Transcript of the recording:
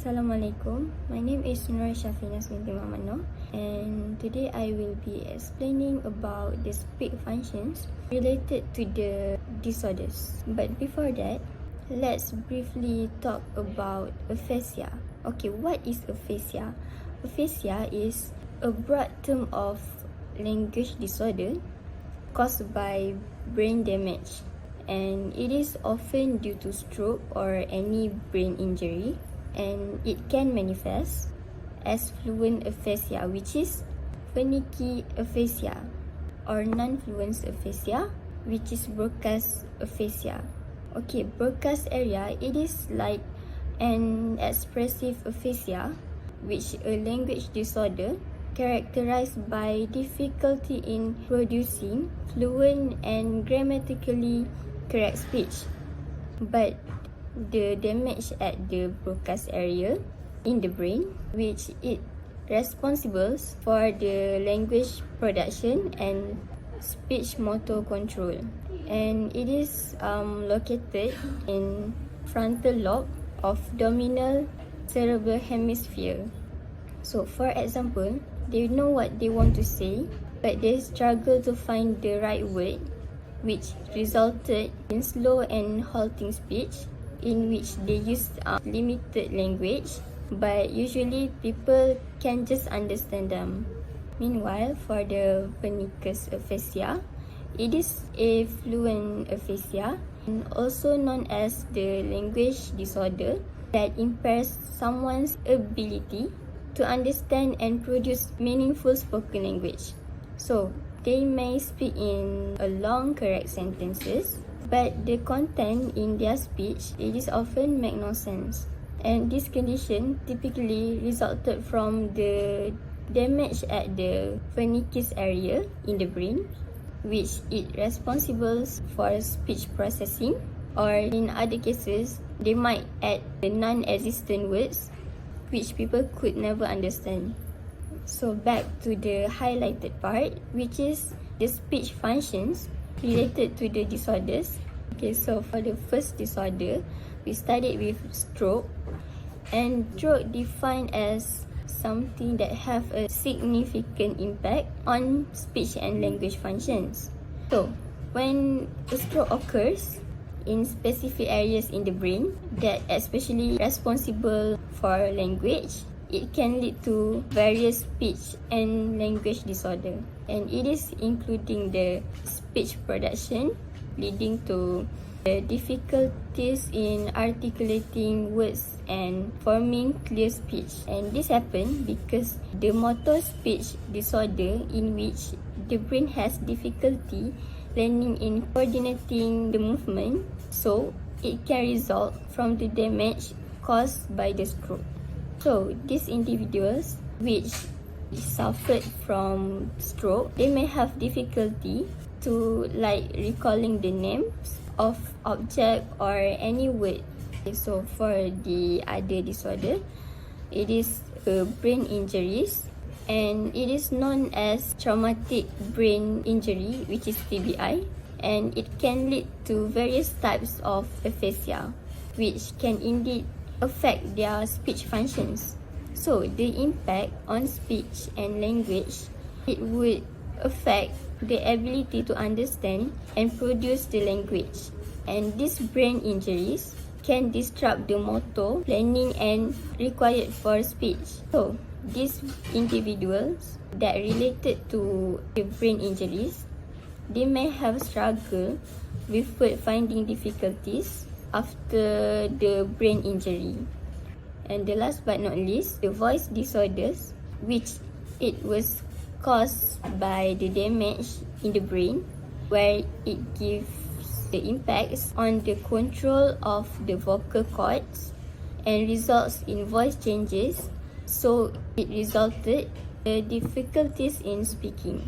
Assalamualaikum. My name is Nurshafinaz Binti Mohd Noh, and today I will be explaining about the Speeh Functions related to the disorders. But before that, let's briefly talk about aphasia. Okay, what is aphasia? Aphasia is a broad term of language disorder caused by brain damage, and it is often due to stroke or any brain injury, and it can manifest as fluent aphasia, which is Wernicke aphasia, or non-fluent aphasia, which is Broca's aphasia. Okay, Broca's area, it is like an expressive aphasia, which a language disorder characterized by difficulty in producing fluent and grammatically correct speech. But the damage at the Broca's area in the brain, which is responsible for the language production and speech motor control, and it is located in frontal lobe of dominal cerebral hemisphere. So for example, they know what they want to say, but they struggle to find the right word, which resulted in slow and halting speech, in which they use limited language, but usually people can just understand them. Meanwhile, for the Wernicke's aphasia, it is a fluent aphasia, and also known as the language disorder that impairs someone's ability to understand and produce meaningful spoken language. So they may speak in a long correct sentences, but the content in their speech, it is often make no sense. And this condition typically resulted from the damage at the Wernicke's area in the brain, which is responsible for speech processing, or in other cases, they might add the non-existent words which people could never understand. So back to the highlighted part, which is the speech functions related to the disorders. Okay, so for the first disorder, we studied with stroke, and stroke defined as something that have a significant impact on speech and language functions. So when a stroke occurs in specific areas in the brain that especially responsible for language, it can lead to various speech and language disorder, and it is including the speech production, leading to the difficulties in articulating words and forming clear speech. And this happens because the motor speech disorder, in which the brain has difficulty learning in coordinating the movement, so it can result from the damage caused by the stroke. So these individuals which suffered from stroke, they may have difficulty to recalling the names of object or any word. So for the other disorder, it is brain injuries, and it is known as traumatic brain injury, which is TBI, and it can lead to various types of aphasia, which can indeed affect their speech functions. So the impact on speech and language, it would affect the ability to understand and produce the language. And these brain injuries can disrupt the motor planning and required for speech. So these individuals that related to the brain injuries, they may have struggle with word finding difficulties after the brain injury. And the last but not least, the voice disorders, which it was caused by the damage in the brain, where it gives the impacts on the control of the vocal cords and results in voice changes, so it resulted the difficulties in speaking.